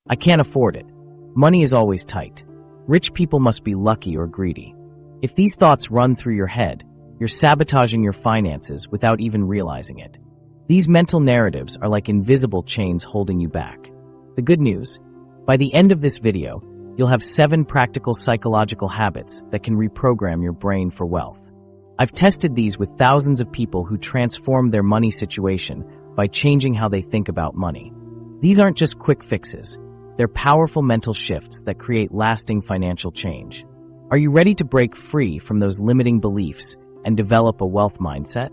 I can't afford it. Money is always tight. Rich people must be lucky or greedy. If these thoughts run through your head, you're sabotaging your finances without even realizing it. These mental narratives are like invisible chains holding you back. The good news: by the end of this video, you'll have 7 practical psychological habits that can reprogram your brain for wealth. I've tested these with thousands of people who transformed their money situation by changing how they think about money. These aren't just quick fixes. They're powerful mental shifts that create lasting financial change. Are you ready to break free from those limiting beliefs and develop a wealth mindset?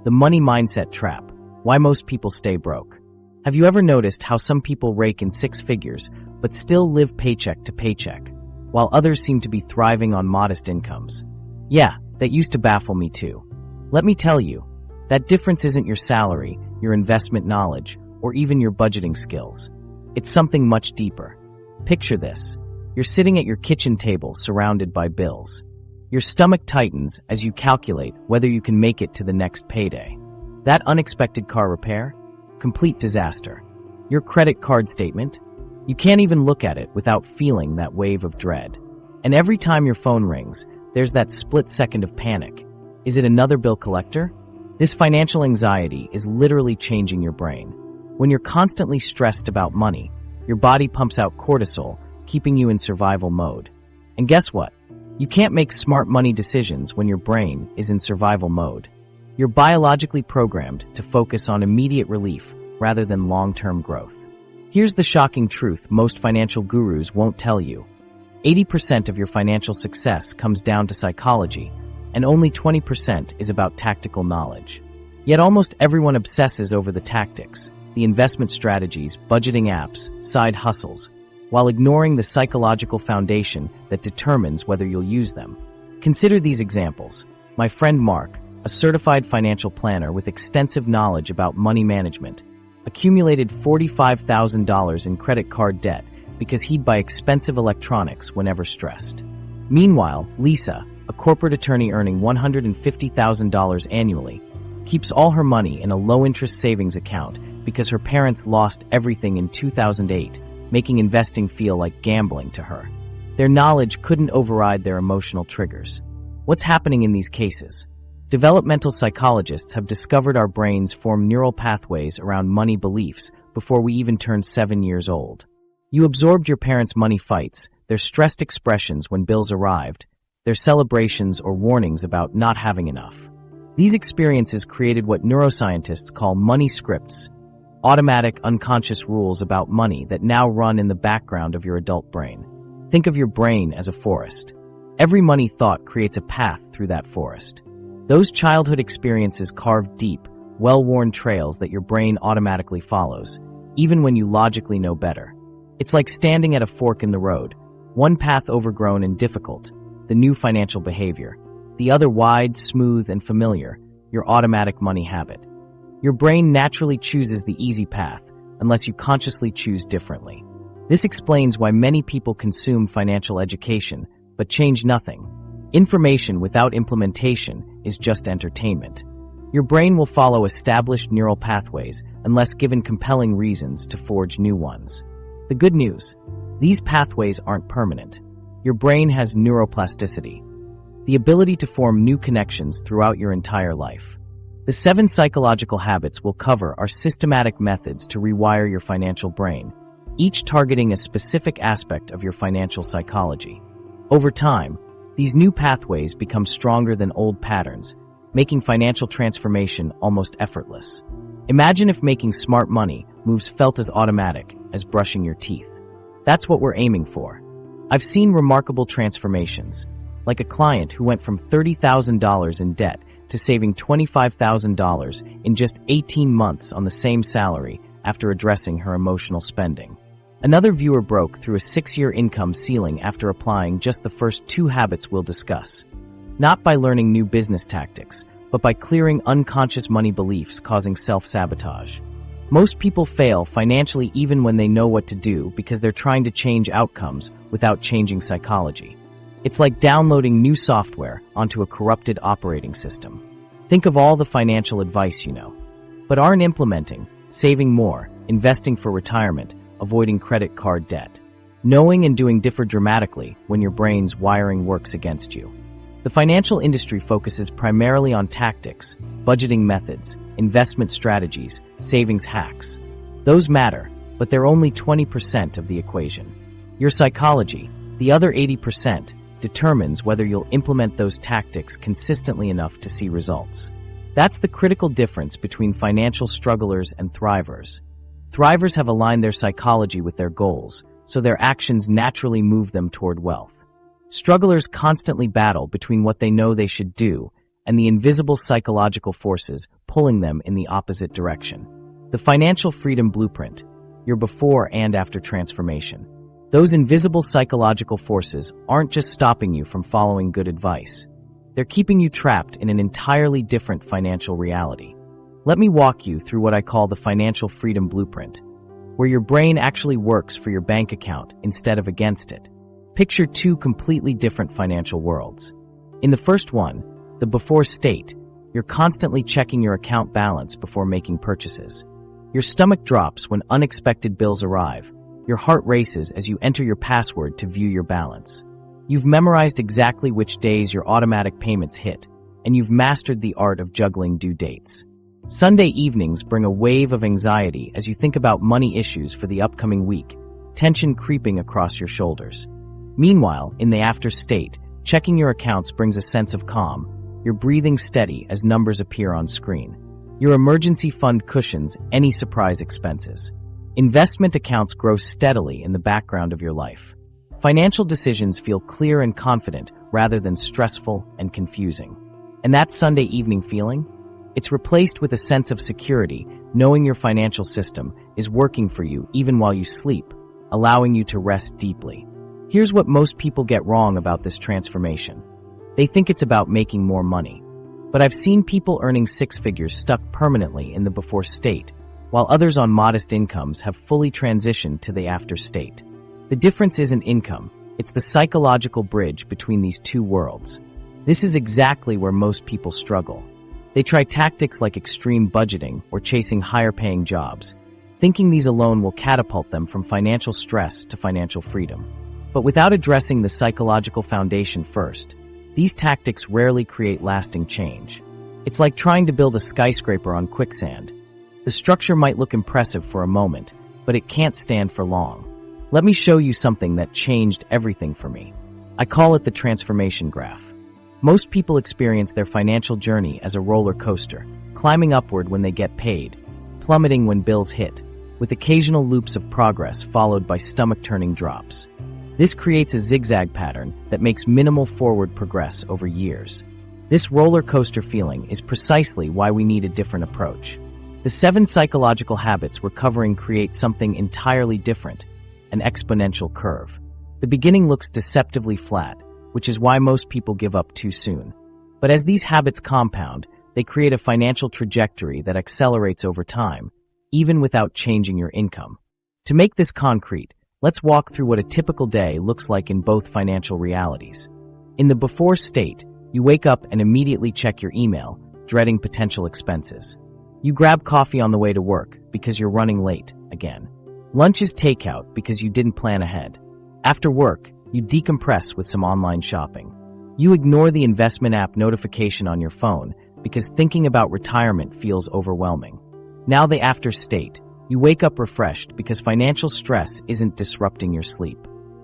The money mindset trap: why most people stay broke. Have you ever noticed how some people rake in 6 figures but still live paycheck to paycheck, while others seem to be thriving on modest incomes? Yeah, that used to baffle me too. Let me tell you, that difference isn't your salary, your investment knowledge, or even your budgeting skills. It's something much deeper. Picture this. You're sitting at your kitchen table surrounded by bills. Your stomach tightens as you calculate whether you can make it to the next payday. That unexpected car repair? Complete disaster. Your credit card statement? You can't even look at it without feeling that wave of dread. And every time your phone rings, there's that split second of panic. Is it another bill collector? This financial anxiety is literally changing your brain. When you're constantly stressed about money, your body pumps out cortisol, keeping you in survival mode. And guess what? You can't make smart money decisions when your brain is in survival mode. You're biologically programmed to focus on immediate relief rather than long-term growth. Here's the shocking truth most financial gurus won't tell you. 80% of your financial success comes down to psychology, and only 20% is about tactical knowledge. Yet almost everyone obsesses over the tactics, the investment strategies, budgeting apps, side hustles, while ignoring the psychological foundation that determines whether you'll use them. Consider these examples. My friend Mark, a certified financial planner with extensive knowledge about money management, accumulated $45,000 in credit card debt because he'd buy expensive electronics whenever stressed. Meanwhile, Lisa, a corporate attorney earning $150,000 annually, keeps all her money in a low-interest savings account because her parents lost everything in 2008, making investing feel like gambling to her. Their knowledge couldn't override their emotional triggers. What's happening in these cases? Developmental psychologists have discovered our brains form neural pathways around money beliefs before we even turn 7 years old. You absorbed your parents' money fights, their stressed expressions when bills arrived, their celebrations or warnings about not having enough. These experiences created what neuroscientists call money scripts, automatic, unconscious rules about money that now run in the background of your adult brain. Think of your brain as a forest. Every money thought creates a path through that forest. Those childhood experiences carve deep, well-worn trails that your brain automatically follows, even when you logically know better. It's like standing at a fork in the road, one path overgrown and difficult, the new financial behavior, the other wide, smooth, and familiar, your automatic money habit. Your brain naturally chooses the easy path, unless you consciously choose differently. This explains why many people consume financial education, but change nothing. Information without implementation is just entertainment. Your brain will follow established neural pathways unless given compelling reasons to forge new ones. The good news: these pathways aren't permanent. Your brain has neuroplasticity, the ability to form new connections throughout your entire life. The 7 psychological habits we'll cover are systematic methods to rewire your financial brain, each targeting a specific aspect of your financial psychology. Over time, these new pathways become stronger than old patterns, making financial transformation almost effortless. Imagine if making smart money moves felt as automatic as brushing your teeth. That's what we're aiming for. I've seen remarkable transformations, like a client who went from $30,000 in debt to saving $25,000 in just 18 months on the same salary after addressing her emotional spending. Another viewer broke through a 6-year income ceiling after applying just the first 2 habits we'll discuss. Not by learning new business tactics, but by clearing unconscious money beliefs causing self-sabotage. Most people fail financially even when they know what to do because they're trying to change outcomes without changing psychology. It's like downloading new software onto a corrupted operating system. Think of all the financial advice you know, but aren't implementing, saving more, investing for retirement, avoiding credit card debt. Knowing and doing differ dramatically when your brain's wiring works against you. The financial industry focuses primarily on tactics, budgeting methods, investment strategies, savings hacks. Those matter, but they're only 20% of the equation. Your psychology, the other 80%, determines whether you'll implement those tactics consistently enough to see results. That's the critical difference between financial strugglers and thrivers. Thrivers have aligned their psychology with their goals, so their actions naturally move them toward wealth. Strugglers constantly battle between what they know they should do and the invisible psychological forces pulling them in the opposite direction. The financial freedom blueprint, your before and after transformation. Those invisible psychological forces aren't just stopping you from following good advice. They're keeping you trapped in an entirely different financial reality. Let me walk you through what I call the financial freedom blueprint, where your brain actually works for your bank account instead of against it. Picture two completely different financial worlds. In the first one, the before state, you're constantly checking your account balance before making purchases. Your stomach drops when unexpected bills arrive. Your heart races as you enter your password to view your balance. You've memorized exactly which days your automatic payments hit, and you've mastered the art of juggling due dates. Sunday evenings bring a wave of anxiety as you think about money issues for the upcoming week, tension creeping across your shoulders. Meanwhile, in the after state, checking your accounts brings a sense of calm. You're breathing steady as numbers appear on screen. Your emergency fund cushions any surprise expenses. Investment accounts grow steadily in the background of your life. Financial decisions feel clear and confident rather than stressful and confusing. And that Sunday evening feeling? It's replaced with a sense of security, knowing your financial system is working for you even while you sleep, allowing you to rest deeply. Here's what most people get wrong about this transformation. They think it's about making more money. But I've seen people earning six figures stuck permanently in the before state, while others on modest incomes have fully transitioned to the after state. The difference isn't income, it's the psychological bridge between these two worlds. This is exactly where most people struggle. They try tactics like extreme budgeting or chasing higher-paying jobs, thinking these alone will catapult them from financial stress to financial freedom. But without addressing the psychological foundation first, these tactics rarely create lasting change. It's like trying to build a skyscraper on quicksand. The structure might look impressive for a moment, but it can't stand for long. Let me show you something that changed everything for me. I call it the transformation graph. Most people experience their financial journey as a roller coaster, climbing upward when they get paid, plummeting when bills hit, with occasional loops of progress followed by stomach-turning drops. This creates a zigzag pattern that makes minimal forward progress over years. This roller coaster feeling is precisely why we need a different approach. The 7 psychological habits we're covering create something entirely different, an exponential curve. The beginning looks deceptively flat, which is why most people give up too soon. But as these habits compound, they create a financial trajectory that accelerates over time, even without changing your income. To make this concrete, let's walk through what a typical day looks like in both financial realities. In the before state, you wake up and immediately check your email, dreading potential expenses. You grab coffee on the way to work because you're running late again. Lunch is takeout because you didn't plan ahead. After work, you decompress with some online shopping. You ignore the investment app notification on your phone because thinking about retirement feels overwhelming. Now the after state. You wake up refreshed because financial stress isn't disrupting your sleep.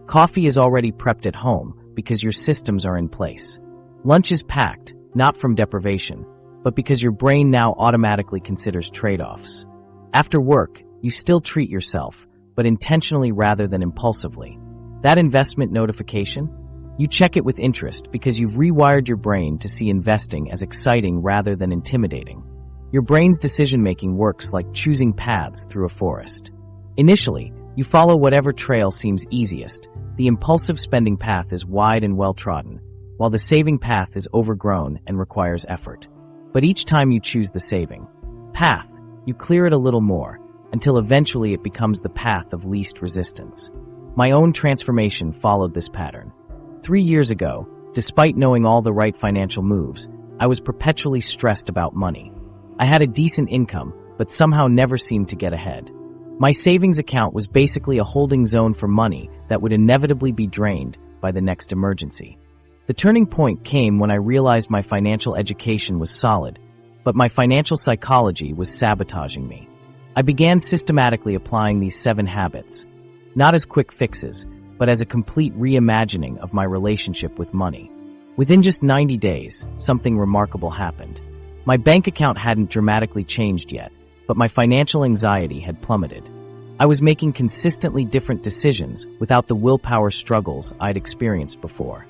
Coffee is already prepped at home because your systems are in place. Lunch is packed, not from deprivation, but because your brain now automatically considers trade-offs. After work, you still treat yourself, but intentionally rather than impulsively. That investment notification? You check it with interest because you've rewired your brain to see investing as exciting rather than intimidating. Your brain's decision-making works like choosing paths through a forest. Initially, you follow whatever trail seems easiest. The impulsive spending path is wide and well-trodden, while the saving path is overgrown and requires effort. But each time you choose the saving path, you clear it a little more, until eventually it becomes the path of least resistance. My own transformation followed this pattern. 3 years ago, despite knowing all the right financial moves, I was perpetually stressed about money. I had a decent income, but somehow never seemed to get ahead. My savings account was basically a holding zone for money that would inevitably be drained by the next emergency. The turning point came when I realized my financial education was solid, but my financial psychology was sabotaging me. I began systematically applying these 7 habits, not as quick fixes, but as a complete reimagining of my relationship with money. Within just 90 days, something remarkable happened. My bank account hadn't dramatically changed yet, but my financial anxiety had plummeted. I was making consistently different decisions without the willpower struggles I'd experienced before.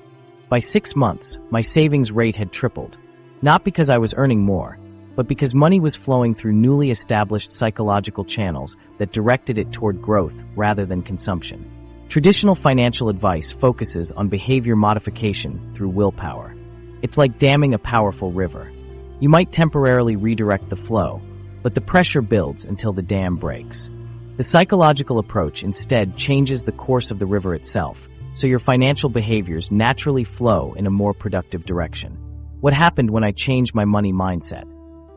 By 6 months, my savings rate had tripled, not because I was earning more, but because money was flowing through newly established psychological channels that directed it toward growth rather than consumption. Traditional financial advice focuses on behavior modification through willpower. It's like damming a powerful river. You might temporarily redirect the flow, but the pressure builds until the dam breaks. The psychological approach instead changes the course of the river itself, so your financial behaviors naturally flow in a more productive direction. What happened when I changed my money mindset?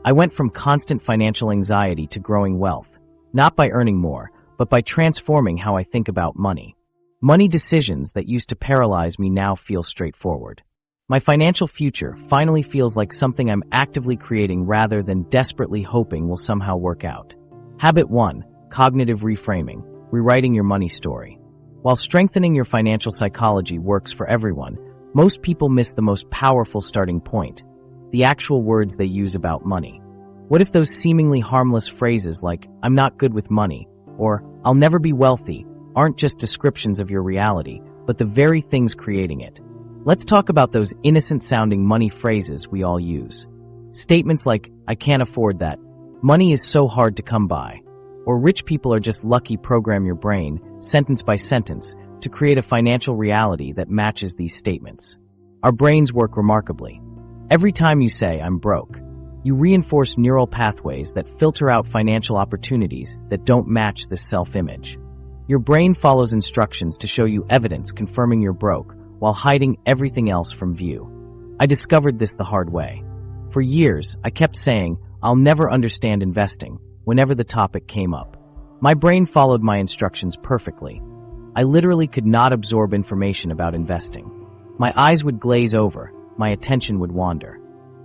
I went from constant financial anxiety to growing wealth, not by earning more, but by transforming how I think about money. Money decisions that used to paralyze me now feel straightforward. My financial future finally feels like something I'm actively creating rather than desperately hoping will somehow work out. Habit 1. Cognitive reframing, rewriting your money story. While strengthening your financial psychology works for everyone, most people miss the most powerful starting point, the actual words they use about money. What if those seemingly harmless phrases like, "I'm not good with money," or "I'll never be wealthy," aren't just descriptions of your reality, but the very things creating it? Let's talk about those innocent-sounding money phrases we all use. Statements like, "I can't afford that," "Money is so hard to come by," or "Rich people are just lucky." Program your brain, sentence by sentence, to create a financial reality that matches these statements. Our brains work remarkably. Every time you say, "I'm broke," you reinforce neural pathways that filter out financial opportunities that don't match this self-image. Your brain follows instructions to show you evidence confirming you're broke while hiding everything else from view. I discovered this the hard way. For years, I kept saying, "I'll never understand investing," whenever the topic came up. My brain followed my instructions perfectly. I literally could not absorb information about investing. My eyes would glaze over, my attention would wander.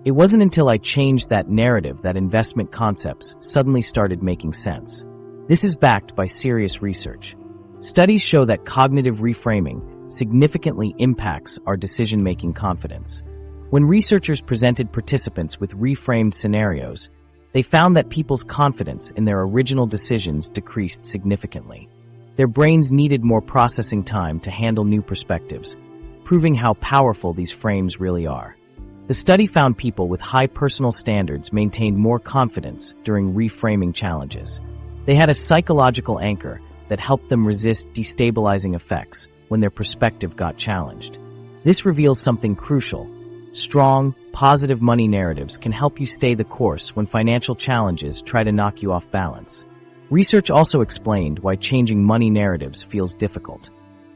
It wasn't until I changed that narrative that investment concepts suddenly started making sense. This is backed by serious research. Studies show that cognitive reframing significantly impacts our decision-making confidence. When researchers presented participants with reframed scenarios, they found that people's confidence in their original decisions decreased significantly. Their brains needed more processing time to handle new perspectives, proving how powerful these frames really are. The study found people with high personal standards maintained more confidence during reframing challenges. They had a psychological anchor that helped them resist destabilizing effects when their perspective got challenged. This reveals something crucial. Strong, positive money narratives can help you stay the course when financial challenges try to knock you off balance. Research also explained why changing money narratives feels difficult.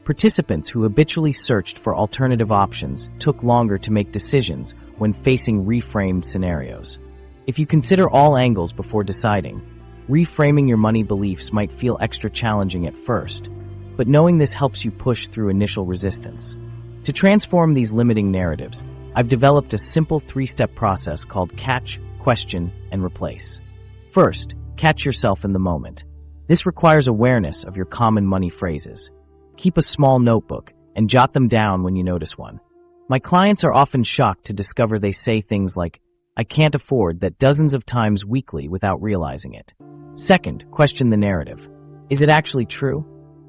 Participants who habitually searched for alternative options took longer to make decisions when facing reframed scenarios. If you consider all angles before deciding, reframing your money beliefs might feel extra challenging at first, but knowing this helps you push through initial resistance. To transform these limiting narratives, I've developed a simple 3-step process called catch, question, and replace. First, catch yourself in the moment. This requires awareness of your common money phrases. Keep a small notebook and jot them down when you notice one. My clients are often shocked to discover they say things like, "I can't afford that" dozens of times weekly without realizing it. Second, question the narrative. Is it actually true?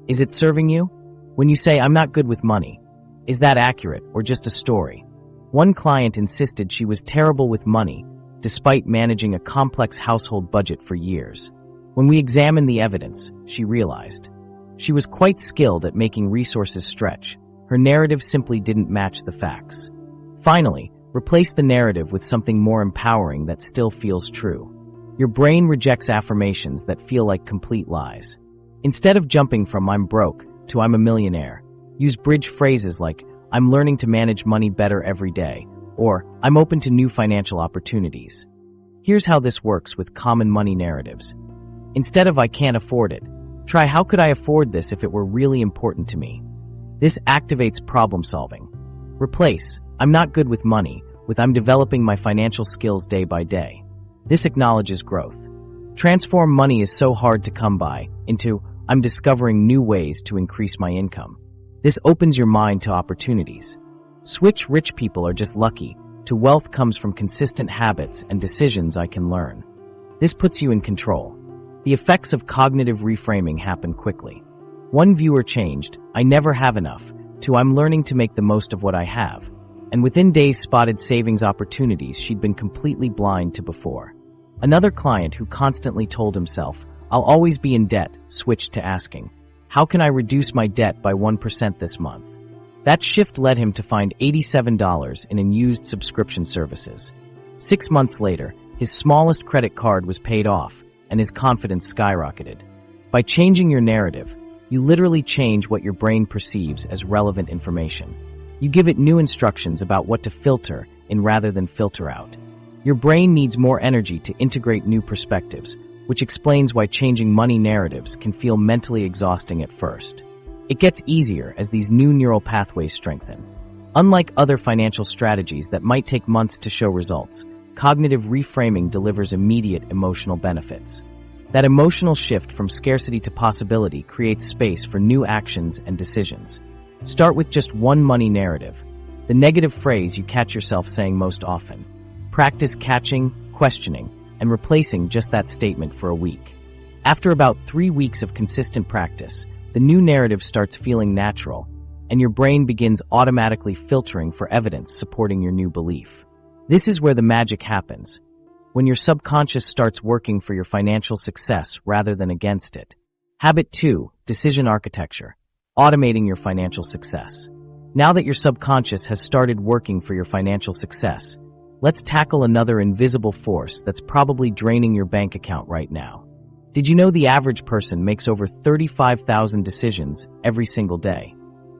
Is it serving you? When you say, "I'm not good with money," is that accurate or just a story? One client insisted she was terrible with money despite managing a complex household budget for years. When we examined the evidence, she realized she was quite skilled at making resources stretch. Her narrative simply didn't match the facts. Finally, replace the narrative with something more empowering that still feels true. Your brain rejects affirmations that feel like complete lies. Instead of jumping from "I'm broke" to "I'm a millionaire," use bridge phrases like, "I'm learning to manage money better every day," or "I'm open to new financial opportunities." Here's how this works with common money narratives. Instead of "I can't afford it," try "How could I afford this if it were really important to me?" This activates problem solving. Replace "I'm not good with money" with "I'm developing my financial skills day by day." This acknowledges growth. Transform "money is so hard to come by" into "I'm discovering new ways to increase my income." This opens your mind to opportunities. Switch "Rich people are just lucky" to "Wealth comes from consistent habits and decisions I can learn." This puts you in control. The effects of cognitive reframing happen quickly. One viewer changed "I never have enough" to "I'm learning to make the most of what I have," and within days spotted savings opportunities she'd been completely blind to before. Another client who constantly told himself, "I'll always be in debt," switched to asking, "How can I reduce my debt by 1% this month?" That shift led him to find $87 in unused subscription services. 6 months later, his smallest credit card was paid off, and his confidence skyrocketed. By changing your narrative, you literally change what your brain perceives as relevant information. You give it new instructions about what to filter in rather than filter out. Your brain needs more energy to integrate new perspectives, which explains why changing money narratives can feel mentally exhausting at first. It gets easier as these new neural pathways strengthen. Unlike other financial strategies that might take months to show results, cognitive reframing delivers immediate emotional benefits. That emotional shift from scarcity to possibility creates space for new actions and decisions. Start with just one money narrative, the negative phrase you catch yourself saying most often. Practice catching, questioning, and replacing just that statement for a week. After about 3 weeks of consistent practice, the new narrative starts feeling natural, and your brain begins automatically filtering for evidence supporting your new belief. This is where the magic happens, when your subconscious starts working for your financial success rather than against it. Habit 2, Decision Architecture. Automating your financial success. Now that your subconscious has started working for your financial success, let's tackle another invisible force that's probably draining your bank account right now. Did you know the average person makes over 35,000 decisions every single day?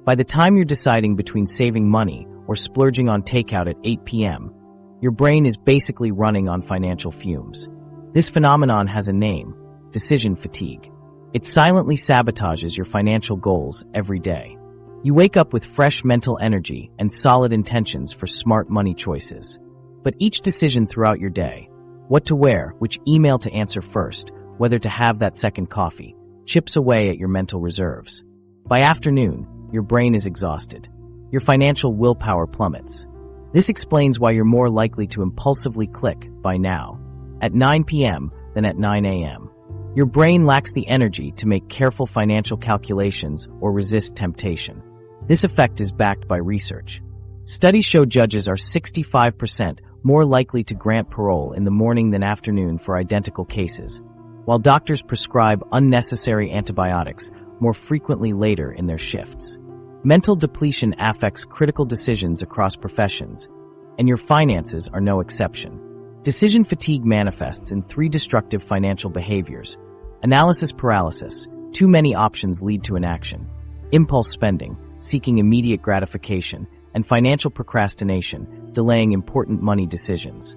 By the time you're deciding between saving money or splurging on takeout at 8 p.m., your brain is basically running on financial fumes. This phenomenon has a name: decision fatigue. It silently sabotages your financial goals every day. You wake up with fresh mental energy and solid intentions for smart money choices. But each decision throughout your day, what to wear, which email to answer first, whether to have that second coffee, chips away at your mental reserves. By afternoon, your brain is exhausted. Your financial willpower plummets. This explains why you're more likely to impulsively click "buy now" at 9 p.m. than at 9 a.m. Your brain lacks the energy to make careful financial calculations or resist temptation. This effect is backed by research. Studies show judges are 65% more likely to grant parole in the morning than afternoon for identical cases, while doctors prescribe unnecessary antibiotics more frequently later in their shifts. Mental depletion affects critical decisions across professions, and your finances are no exception. Decision fatigue manifests in 3 destructive financial behaviors: analysis paralysis, too many options lead to inaction; impulse spending, seeking immediate gratification; and financial procrastination, delaying important money decisions.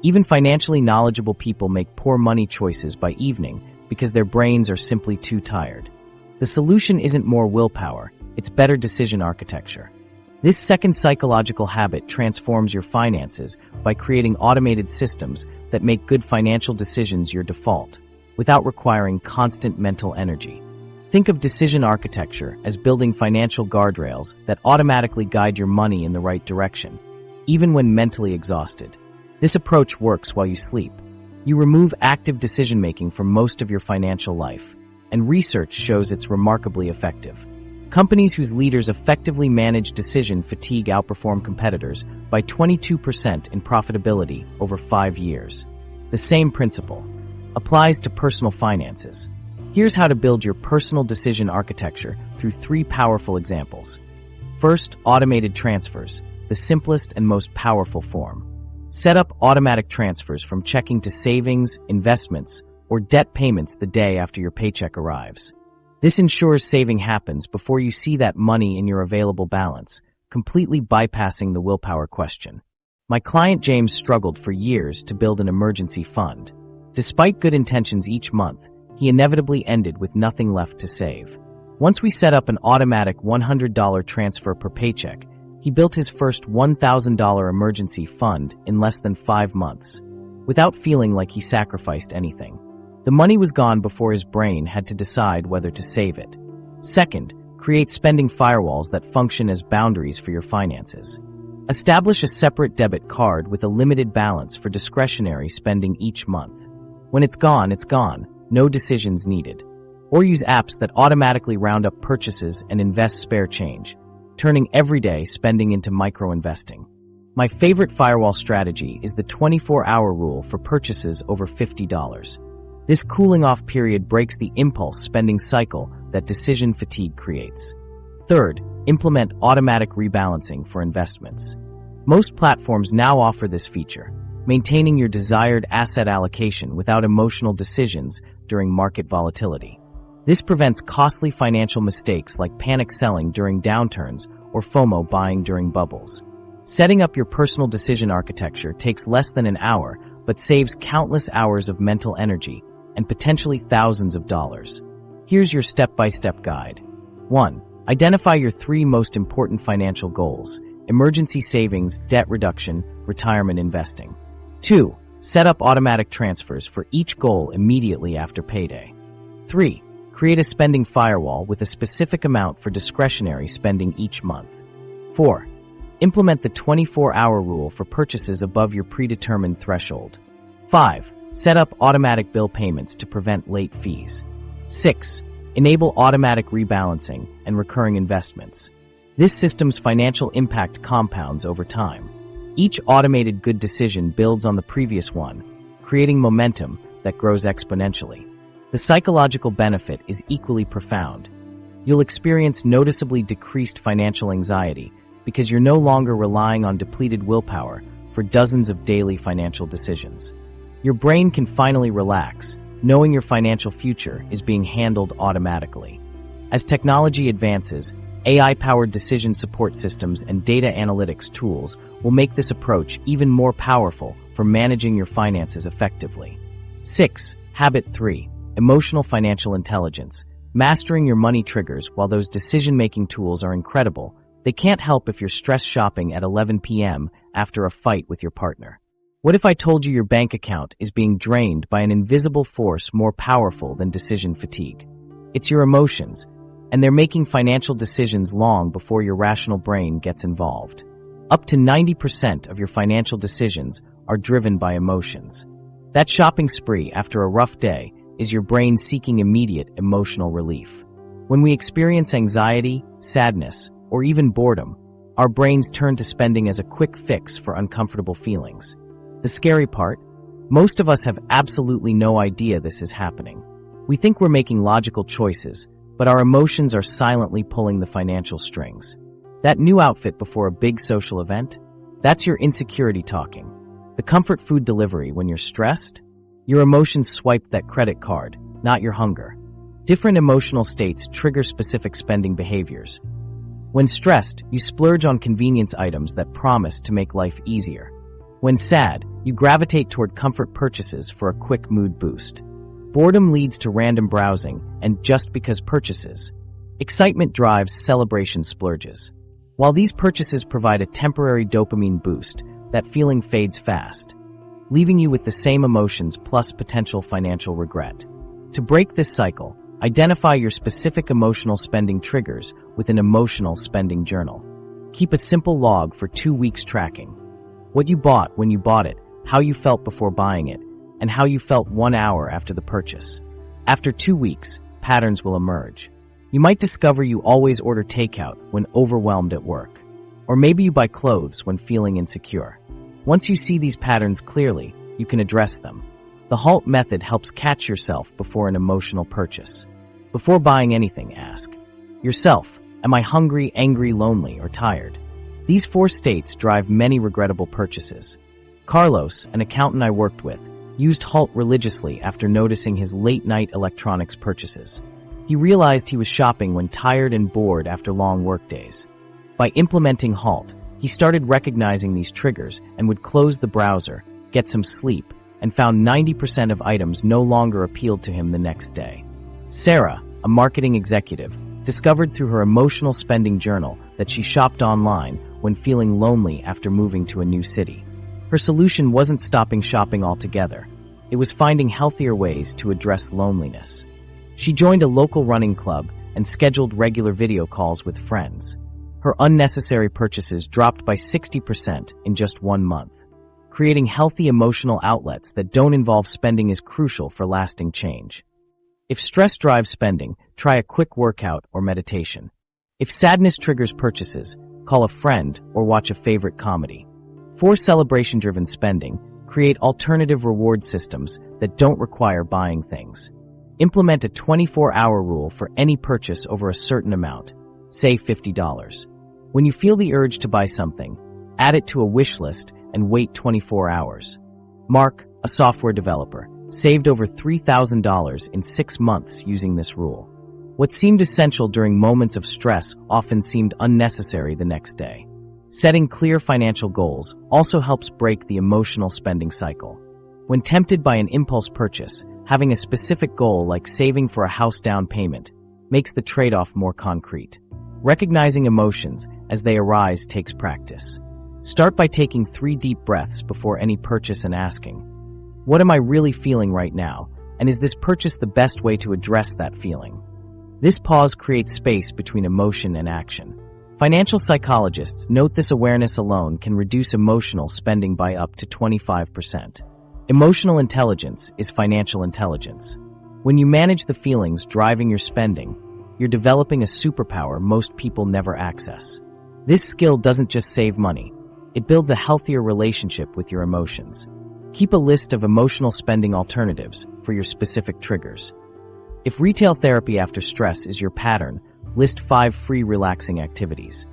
Even financially knowledgeable people make poor money choices by evening because their brains are simply too tired. The solution isn't more willpower, it's better decision architecture. This second psychological habit transforms your finances by creating automated systems that make good financial decisions your default, without requiring constant mental energy. Think of decision architecture as building financial guardrails that automatically guide your money in the right direction, even when mentally exhausted. This approach works while you sleep. You remove active decision-making from most of your financial life, and research shows it's remarkably effective. Companies whose leaders effectively manage decision fatigue outperform competitors by 22% in profitability over 5 years. The same principle applies to personal finances. Here's how to build your personal decision architecture through 3 powerful examples. First, automated transfers, the simplest and most powerful form. Set up automatic transfers from checking to savings, investments, or debt payments the day after your paycheck arrives. This ensures saving happens before you see that money in your available balance, completely bypassing the willpower question. My client James struggled for years to build an emergency fund. Despite good intentions each month, he inevitably ended with nothing left to save. Once we set up an automatic $100 transfer per paycheck, he built his first $1,000 emergency fund in less than 5 months, without feeling like he sacrificed anything. The money was gone before his brain had to decide whether to save it. Second, create spending firewalls that function as boundaries for your finances. Establish a separate debit card with a limited balance for discretionary spending each month. When it's gone, no decisions needed. Or use apps that automatically round up purchases and invest spare change, turning everyday spending into micro-investing. My favorite firewall strategy is the 24-hour rule for purchases over $50. This cooling-off period breaks the impulse spending cycle that decision fatigue creates. Third, implement automatic rebalancing for investments. Most platforms now offer this feature, maintaining your desired asset allocation without emotional decisions during market volatility. This prevents costly financial mistakes like panic selling during downturns or FOMO buying during bubbles. Setting up your personal decision architecture takes less than an hour, but saves countless hours of mental energy and potentially thousands of dollars. Here's your step-by-step guide. 1. Identify your 3 most important financial goals: emergency savings, debt reduction, retirement investing. 2. Set up automatic transfers for each goal immediately after payday. 3. Create a spending firewall with a specific amount for discretionary spending each month. 4. Implement the 24-hour rule for purchases above your predetermined threshold. 5. Set up automatic bill payments to prevent late fees. 6. Enable automatic rebalancing and recurring investments. This system's financial impact compounds over time. Each automated good decision builds on the previous one, creating momentum that grows exponentially. The psychological benefit is equally profound. You'll experience noticeably decreased financial anxiety because you're no longer relying on depleted willpower for dozens of daily financial decisions. Your brain can finally relax, knowing your financial future is being handled automatically. As technology advances, AI-powered decision support systems and data analytics tools will make this approach even more powerful for managing your finances effectively. 6. Habit 3. Emotional financial intelligence. Mastering your money triggers. While those decision-making tools are incredible, they can't help if you're stress shopping at 11 p.m. after a fight with your partner. What if I told you your bank account is being drained by an invisible force more powerful than decision fatigue? It's your emotions, and they're making financial decisions long before your rational brain gets involved. Up to 90% of your financial decisions are driven by emotions. That shopping spree after a rough day is your brain seeking immediate emotional relief. When we experience anxiety, sadness, or even boredom, our brains turn to spending as a quick fix for uncomfortable feelings. The scary part? Most of us have absolutely no idea this is happening. We think we're making logical choices, but our emotions are silently pulling the financial strings. That new outfit before a big social event? That's your insecurity talking. The comfort food delivery when you're stressed? Your emotions swiped that credit card, not your hunger. Different emotional states trigger specific spending behaviors. When stressed, you splurge on convenience items that promise to make life easier. When sad, you gravitate toward comfort purchases for a quick mood boost. Boredom leads to random browsing and just because purchases. Excitement drives celebration splurges. While these purchases provide a temporary dopamine boost, that feeling fades fast, leaving you with the same emotions plus potential financial regret. To break this cycle, identify your specific emotional spending triggers with an emotional spending journal. Keep a simple log for 2 weeks tracking what you bought when you bought it, how you felt before buying it, and how you felt 1 hour after the purchase. After 2 weeks, patterns will emerge. You might discover you always order takeout when overwhelmed at work, or maybe you buy clothes when feeling insecure. Once you see these patterns clearly, you can address them. The HALT method helps catch yourself before an emotional purchase. Before buying anything, ask yourself, am I hungry, angry, lonely, or tired? These 4 states drive many regrettable purchases. Carlos, an accountant I worked with, used HALT religiously after noticing his late-night electronics purchases. He realized he was shopping when tired and bored after long workdays. By implementing HALT, he started recognizing these triggers and would close the browser, get some sleep, and found 90% of items no longer appealed to him the next day. Sarah, a marketing executive, discovered through her emotional spending journal that she shopped online when feeling lonely after moving to a new city. Her solution wasn't stopping shopping altogether. It was finding healthier ways to address loneliness. She joined a local running club and scheduled regular video calls with friends. Her unnecessary purchases dropped by 60% in just 1 month. Creating healthy emotional outlets that don't involve spending is crucial for lasting change. If stress drives spending, try a quick workout or meditation. If sadness triggers purchases, call a friend or watch a favorite comedy. For celebration-driven spending, create alternative reward systems that don't require buying things. Implement a 24-hour rule for any purchase over a certain amount, say $50. When you feel the urge to buy something, add it to a wish list and wait 24 hours. Mark, a software developer, saved over $3,000 in 6 months using this rule. What seemed essential during moments of stress often seemed unnecessary the next day. Setting clear financial goals also helps break the emotional spending cycle. When tempted by an impulse purchase, having a specific goal like saving for a house down payment makes the trade-off more concrete. Recognizing emotions as they arise takes practice. Start by taking 3 deep breaths before any purchase and asking, "What am I really feeling right now, and is this purchase the best way to address that feeling?" This pause creates space between emotion and action. Financial psychologists note this awareness alone can reduce emotional spending by up to 25%. Emotional intelligence is financial intelligence. When you manage the feelings driving your spending, you're developing a superpower most people never access. This skill doesn't just save money, it builds a healthier relationship with your emotions. Keep a list of emotional spending alternatives for your specific triggers. If retail therapy after stress is your pattern, list 5 free relaxing activities.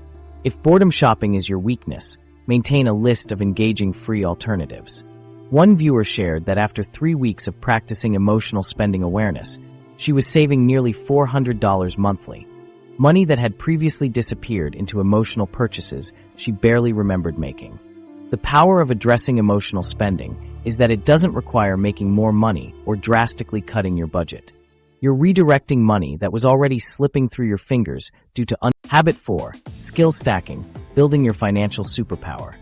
If boredom shopping is your weakness, maintain a list of engaging free alternatives. One viewer shared that after 3 weeks of practicing emotional spending awareness, she was saving nearly $400 monthly. Money that had previously disappeared into emotional purchases she barely remembered making. The power of addressing emotional spending is that it doesn't require making more money or drastically cutting your budget. You're redirecting money that was already slipping through your fingers due to Habit 4, skill stacking, building your financial superpower.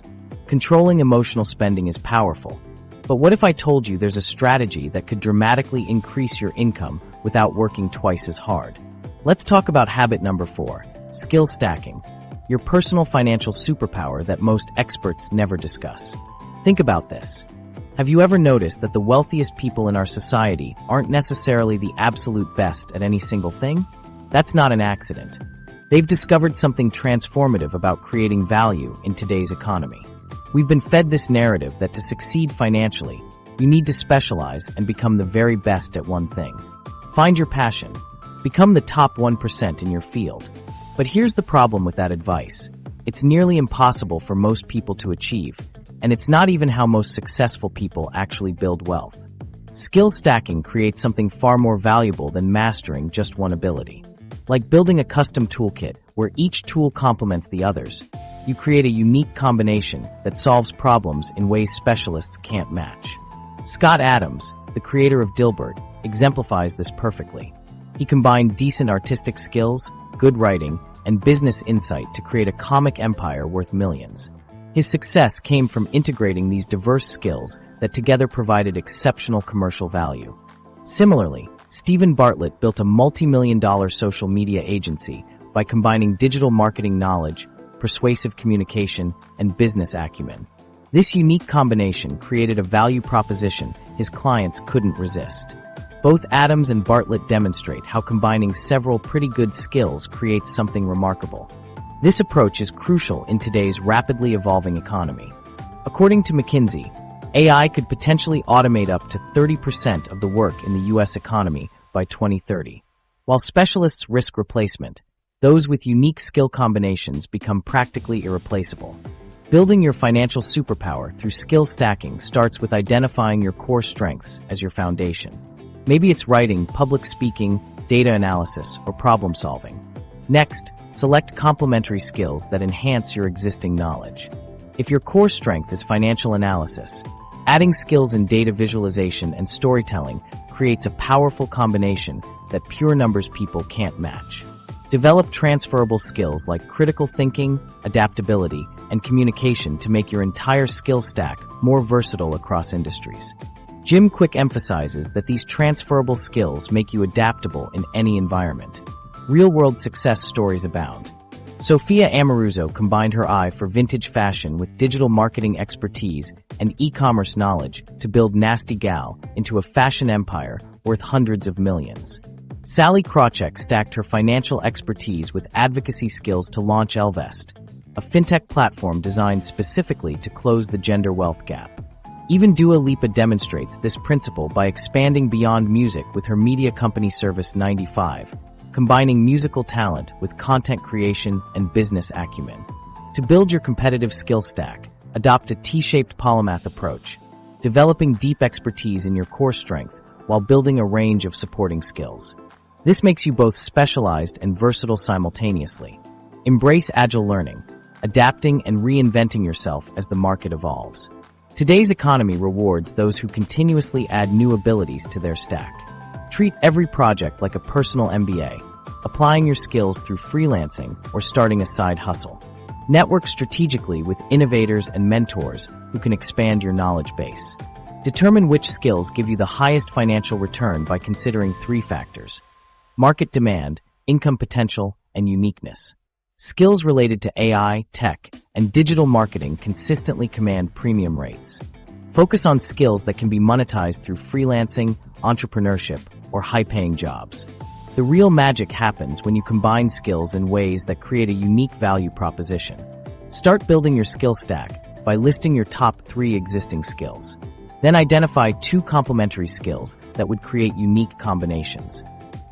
Controlling emotional spending is powerful, but what if I told you there's a strategy that could dramatically increase your income without working twice as hard? Let's talk about habit number 4, skill stacking, your personal financial superpower that most experts never discuss. Think about this. Have you ever noticed that the wealthiest people in our society aren't necessarily the absolute best at any single thing? That's not an accident. They've discovered something transformative about creating value in today's economy. We've been fed this narrative that to succeed financially, you need to specialize and become the very best at one thing. Find your passion. Become the top 1% in your field. But here's the problem with that advice. It's nearly impossible for most people to achieve, and it's not even how most successful people actually build wealth. Skill stacking creates something far more valuable than mastering just one ability. Like building a custom toolkit where each tool complements the others, you create a unique combination that solves problems in ways specialists can't match. Scott Adams, the creator of Dilbert, exemplifies this perfectly. He combined decent artistic skills, good writing, and business insight to create a comic empire worth millions. His success came from integrating these diverse skills that together provided exceptional commercial value. Similarly, Stephen Bartlett built a multi-million-dollar social media agency by combining digital marketing knowledge, persuasive communication, and business acumen. This unique combination created a value proposition his clients couldn't resist. Both Adams and Bartlett demonstrate how combining several pretty good skills creates something remarkable. This approach is crucial in today's rapidly evolving economy. According to McKinsey, AI could potentially automate up to 30% of the work in the U.S. economy by 2030. While specialists risk replacement, those with unique skill combinations become practically irreplaceable. Building your financial superpower through skill stacking starts with identifying your core strengths as your foundation. Maybe it's writing, public speaking, data analysis, or problem solving. Next, select complementary skills that enhance your existing knowledge. If your core strength is financial analysis, Adding skills in data visualization and storytelling creates a powerful combination that pure numbers people can't match. Develop transferable skills like critical thinking, adaptability, and communication to make your entire skill stack more versatile across industries. Jim Quick emphasizes that these transferable skills make you adaptable in any environment. Real-world success stories abound. Sophia Amoruso combined her eye for vintage fashion with digital marketing expertise and e-commerce knowledge to build Nasty Gal into a fashion empire worth hundreds of millions. Sally Krawcheck stacked her financial expertise with advocacy skills to launch Elvest, a fintech platform designed specifically to close the gender wealth gap. Even Dua Lipa demonstrates this principle by expanding beyond music with her media company Service 95, combining musical talent with content creation and business acumen. To build your competitive skill stack, adopt a T-shaped polymath approach, developing deep expertise in your core strength while building a range of supporting skills. This makes you both specialized and versatile simultaneously. Embrace agile learning, adapting and reinventing yourself as the market evolves. Today's economy rewards those who continuously add new abilities to their stack. Treat every project like a personal MBA, applying your skills through freelancing or starting a side hustle. Network strategically with innovators and mentors who can expand your knowledge base. Determine which skills give you the highest financial return by considering 3 factors: market demand, income potential, and uniqueness. Skills related to AI, tech, and digital marketing consistently command premium rates. Focus on skills that can be monetized through freelancing, entrepreneurship, or high-paying jobs. The real magic happens when you combine skills in ways that create a unique value proposition. Start building your skill stack by listing your top 3 existing skills. Then identify 2 complementary skills that would create unique combinations.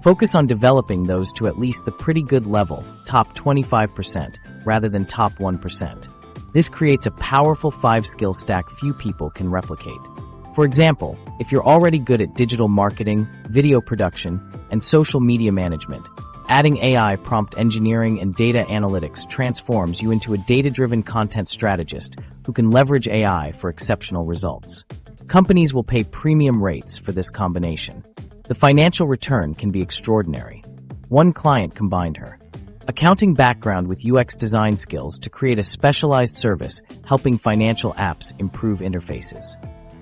Focus on developing those to at least the pretty good level, top 25%, rather than top 1%. This creates a powerful 5-skill stack few people can replicate. For example, if you're already good at digital marketing, video production, and social media management, adding AI, prompt engineering, and data analytics transforms you into a data-driven content strategist who can leverage AI for exceptional results. Companies will pay premium rates for this combination. The financial return can be extraordinary. One client combined her accounting background with UX design skills to create a specialized service helping financial apps improve interfaces.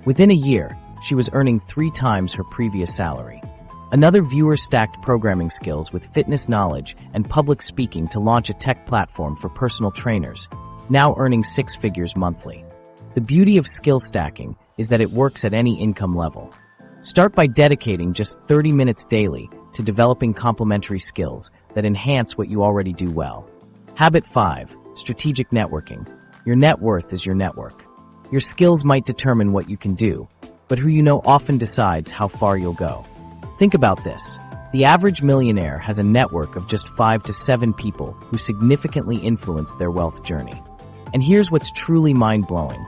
Within a year, she was earning 3 times her previous salary. Another viewer stacked programming skills with fitness knowledge and public speaking to launch a tech platform for personal trainers, now earning 6 figures monthly. The beauty of skill stacking is that it works at any income level. Start by dedicating just 30 minutes daily to developing complementary skills that enhance what you already do well. Habit 5. Strategic networking. Your net worth is your network. Your skills might determine what you can do, but who you know often decides how far you'll go. Think about this. The average millionaire has a network of just 5 to 7 people who significantly influence their wealth journey. And here's what's truly mind-blowing.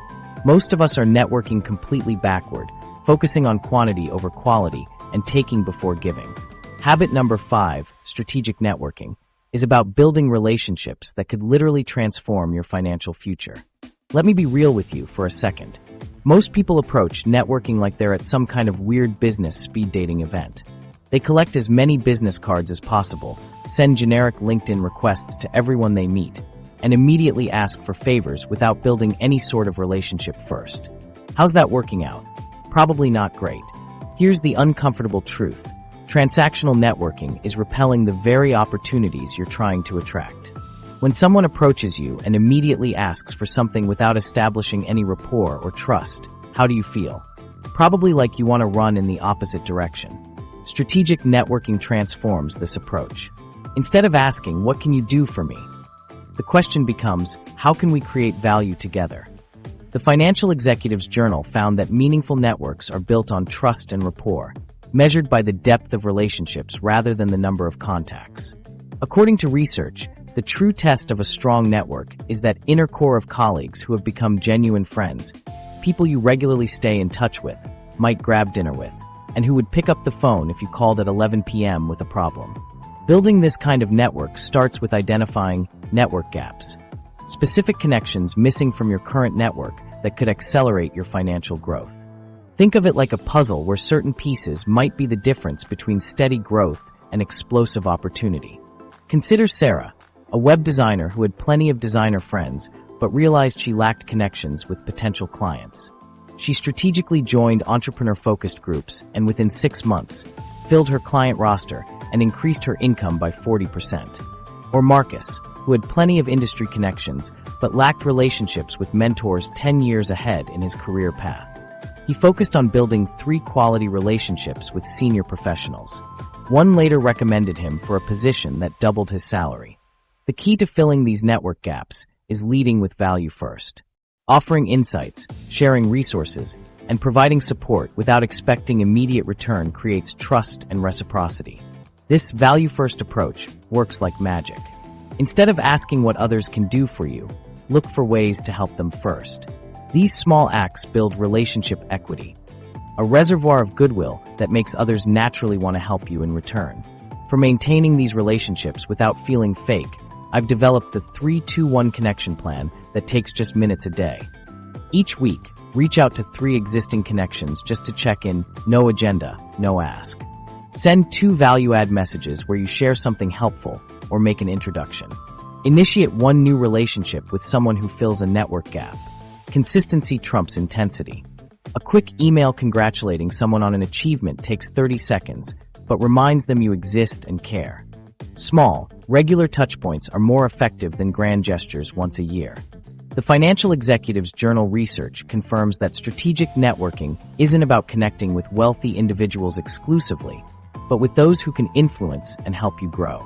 Most of us are networking completely backward, focusing on quantity over quality and taking before giving. Habit number 5, strategic networking, is about building relationships that could literally transform your financial future. Let me be real with you for a second. Most people approach networking like they're at some kind of weird business speed dating event. They collect as many business cards as possible, send generic LinkedIn requests to everyone they meet, and immediately ask for favors without building any sort of relationship first. How's that working out? Probably not great. Here's the uncomfortable truth. Transactional networking is repelling the very opportunities you're trying to attract. When someone approaches you and immediately asks for something without establishing any rapport or trust, how do you feel? Probably like you want to run in the opposite direction. Strategic networking transforms this approach. Instead of asking, "What can you do for me?" the question becomes, "How can we create value together?" The Financial Executive's Journal found that meaningful networks are built on trust and rapport, measured by the depth of relationships rather than the number of contacts. According to research, the true test of a strong network is that inner core of colleagues who have become genuine friends, people you regularly stay in touch with, might grab dinner with, and who would pick up the phone if you called at 11 p.m. with a problem. Building this kind of network starts with identifying network gaps. Specific connections missing from your current network that could accelerate your financial growth. Think of it like a puzzle where certain pieces might be the difference between steady growth and explosive opportunity. Consider Sarah, a web designer who had plenty of designer friends, but realized she lacked connections with potential clients. She strategically joined entrepreneur-focused groups and within 6 months, filled her client roster and increased her income by 40%. Or Marcus, who had plenty of industry connections, but lacked relationships with mentors 10 years ahead in his career path. He focused on building 3 quality relationships with senior professionals. One later recommended him for a position that doubled his salary. The key to filling these network gaps is leading with value first. Offering insights, sharing resources, and providing support without expecting immediate return creates trust and reciprocity. This value-first approach works like magic. Instead of asking what others can do for you, look for ways to help them first. These small acts build relationship equity, a reservoir of goodwill that makes others naturally want to help you in return. For maintaining these relationships without feeling fake, I've developed the 3-2-1 connection plan that takes just minutes a day. Each week, reach out to 3 existing connections just to check in, no agenda, no ask. Send 2 value-add messages where you share something helpful or make an introduction. Initiate 1 new relationship with someone who fills a network gap. Consistency trumps intensity. A quick email congratulating someone on an achievement takes 30 seconds, but reminds them you exist and care. Small, regular touchpoints are more effective than grand gestures once a year. The Financial Executive's Journal research confirms that strategic networking isn't about connecting with wealthy individuals exclusively, but with those who can influence and help you grow.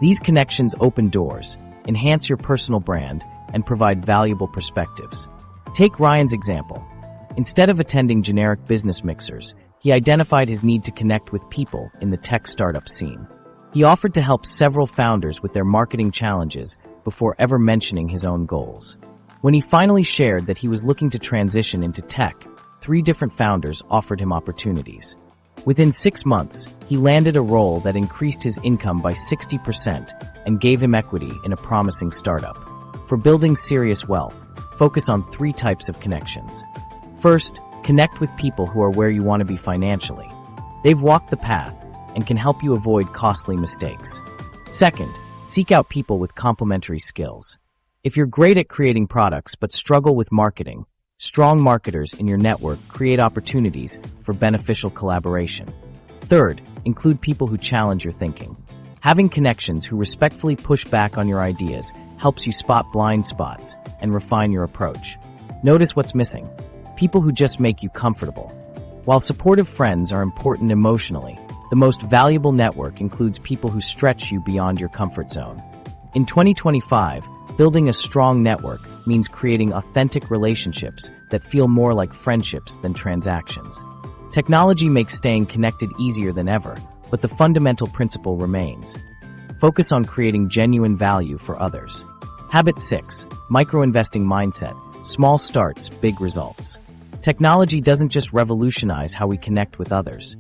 These connections open doors, enhance your personal brand, and provide valuable perspectives. Take Ryan's example. Instead of attending generic business mixers, he identified his need to connect with people in the tech startup scene. He offered to help several founders with their marketing challenges before ever mentioning his own goals. When he finally shared that he was looking to transition into tech, 3 different founders offered him opportunities. Within 6 months, he landed a role that increased his income by 60% and gave him equity in a promising startup. For building serious wealth, focus on 3 types of connections. First, connect with people who are where you want to be financially. They've walked the path and can help you avoid costly mistakes. Second, seek out people with complementary skills. If you're great at creating products but struggle with marketing, strong marketers in your network create opportunities for beneficial collaboration. Third, include people who challenge your thinking. Having connections who respectfully push back on your ideas helps you spot blind spots and refine your approach. Notice what's missing. People who just make you comfortable. While supportive friends are important emotionally, the most valuable network includes people who stretch you beyond your comfort zone. In 2025, building a strong network means creating authentic relationships that feel more like friendships than transactions. Technology makes staying connected easier than ever, but the fundamental principle remains. Focus on creating genuine value for others. Habit 6, micro-investing mindset, small starts, big results. Technology doesn't just revolutionize how we connect with others.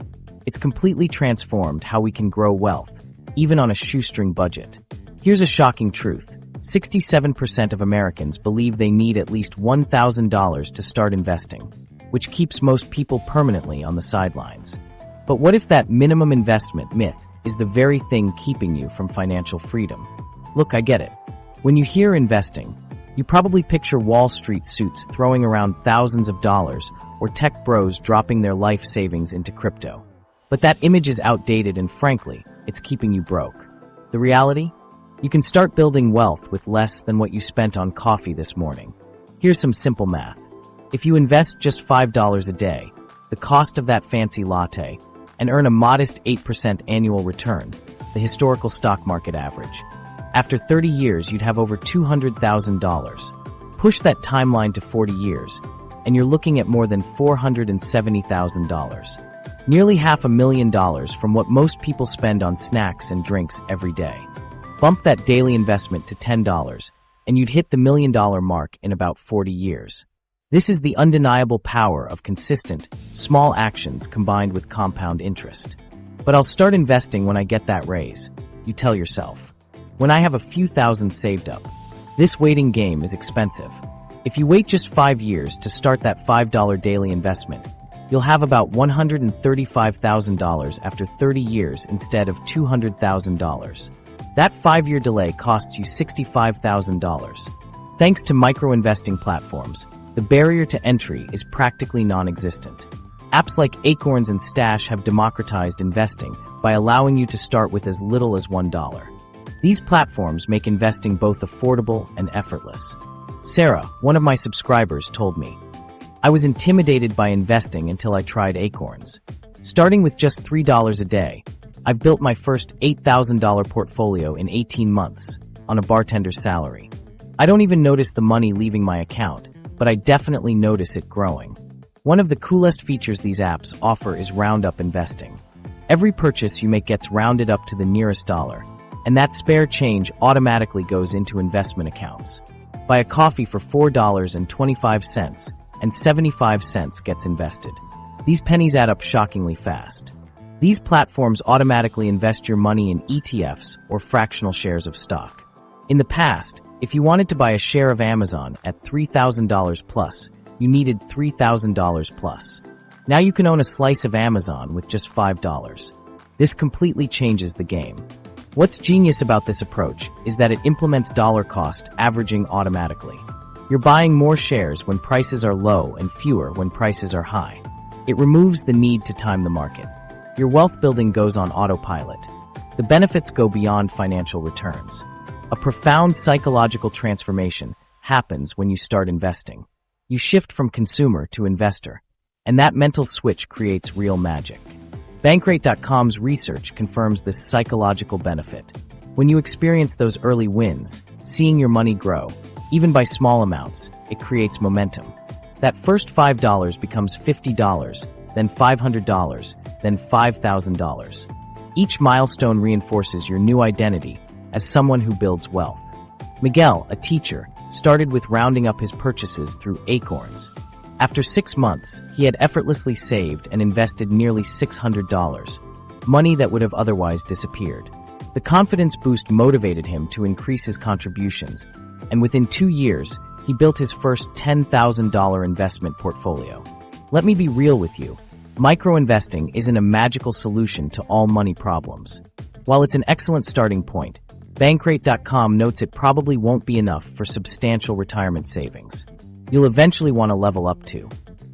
It's completely transformed how we can grow wealth, even on a shoestring budget. Here's a shocking truth. 67% of Americans believe they need at least $1,000 to start investing, which keeps most people permanently on the sidelines. But what if that minimum investment myth is the very thing keeping you from financial freedom? Look, I get it. When you hear investing, you probably picture Wall Street suits throwing around thousands of dollars or tech bros dropping their life savings into crypto. But that image is outdated and frankly, it's keeping you broke. The reality? You can start building wealth with less than what you spent on coffee this morning. Here's some simple math. If you invest just $5 a day, the cost of that fancy latte, and earn a modest 8% annual return, the historical stock market average. After 30 years, you'd have over $200,000. Push that timeline to 40 years, and you're looking at more than $470,000. Nearly $500,000 from what most people spend on snacks and drinks every day. Bump that daily investment to $10, and you'd hit the $1 million mark in about 40 years. This is the undeniable power of consistent, small actions combined with compound interest. But I'll start investing when I get that raise, you tell yourself. When I have a few thousand saved up. This waiting game is expensive. If you wait just 5 years to start that $5 daily investment, you'll have about $135,000 after 30 years instead of $200,000. That 5-year delay costs you $65,000. Thanks to micro-investing platforms, the barrier to entry is practically non-existent. Apps like Acorns and Stash have democratized investing by allowing you to start with as little as $1. These platforms make investing both affordable and effortless. Sarah, one of my subscribers, told me, "I was intimidated by investing until I tried Acorns. Starting with just $3 a day, I've built my first $8,000 portfolio in 18 months on a bartender's salary. I don't even notice the money leaving my account, but I definitely notice it growing." One of the coolest features these apps offer is round-up investing. Every purchase you make gets rounded up to the nearest dollar, and that spare change automatically goes into investment accounts. Buy a coffee for $4.25 and 75 cents gets invested. These pennies add up shockingly fast. These platforms automatically invest your money in ETFs or fractional shares of stock. In the past, if you wanted to buy a share of Amazon at $3,000 plus, you needed $3,000 plus. Now you can own a slice of Amazon with just $5. This completely changes the game. What's genius about this approach is that it implements dollar cost averaging automatically. You're buying more shares when prices are low and fewer when prices are high. It removes the need to time the market. Your wealth building goes on autopilot. The benefits go beyond financial returns. A profound psychological transformation happens when you start investing. You shift from consumer to investor, and that mental switch creates real magic. Bankrate.com's research confirms this psychological benefit. When you experience those early wins, seeing your money grow, even by small amounts, it creates momentum. That first $5 becomes $50, then $500, then $5,000. Each milestone reinforces your new identity as someone who builds wealth. Miguel, a teacher, started with rounding up his purchases through Acorns. After 6 months, he had effortlessly saved and invested nearly $600, money that would have otherwise disappeared. The confidence boost motivated him to increase his contributions, and within 2 years, he built his first $10,000 investment portfolio. Let me be real with you. Micro-investing isn't a magical solution to all money problems. While it's an excellent starting point, Bankrate.com notes it probably won't be enough for substantial retirement savings. You'll eventually want to level up to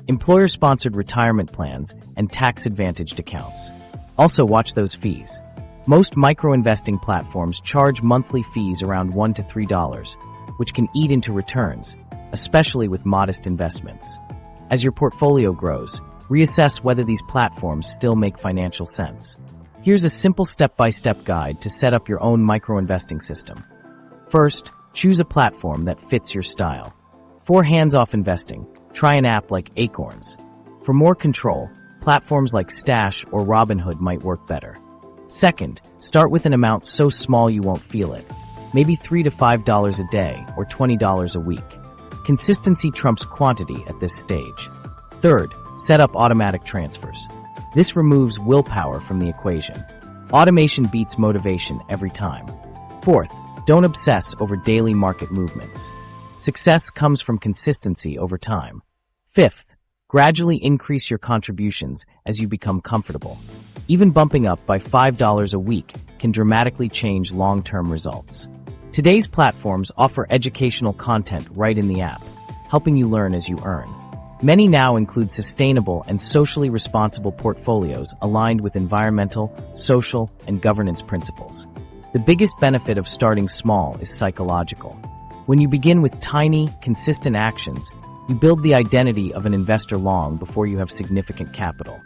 employer-sponsored retirement plans and tax-advantaged accounts. Also, watch those fees. Most micro-investing platforms charge monthly fees around $1 to $3, which can eat into returns, especially with modest investments. As your portfolio grows, reassess whether these platforms still make financial sense. Here's a simple step-by-step guide to set up your own micro-investing system. First, choose a platform that fits your style. For hands-off investing, try an app like Acorns. For more control, platforms like Stash or Robinhood might work better. Second, start with an amount so small you won't feel it. Maybe $3 to $5 a day or $20 a week. Consistency trumps quantity at this stage. Third, set up automatic transfers. This removes willpower from the equation. Automation beats motivation every time. Fourth, don't obsess over daily market movements. Success comes from consistency over time. Fifth, gradually increase your contributions as you become comfortable. Even bumping up by $5 a week can dramatically change long-term results. Today's platforms offer educational content right in the app, helping you learn as you earn. Many now include sustainable and socially responsible portfolios aligned with environmental, social, and governance principles. The biggest benefit of starting small is psychological. When you begin with tiny, consistent actions, you build the identity of an investor long before you have significant capital.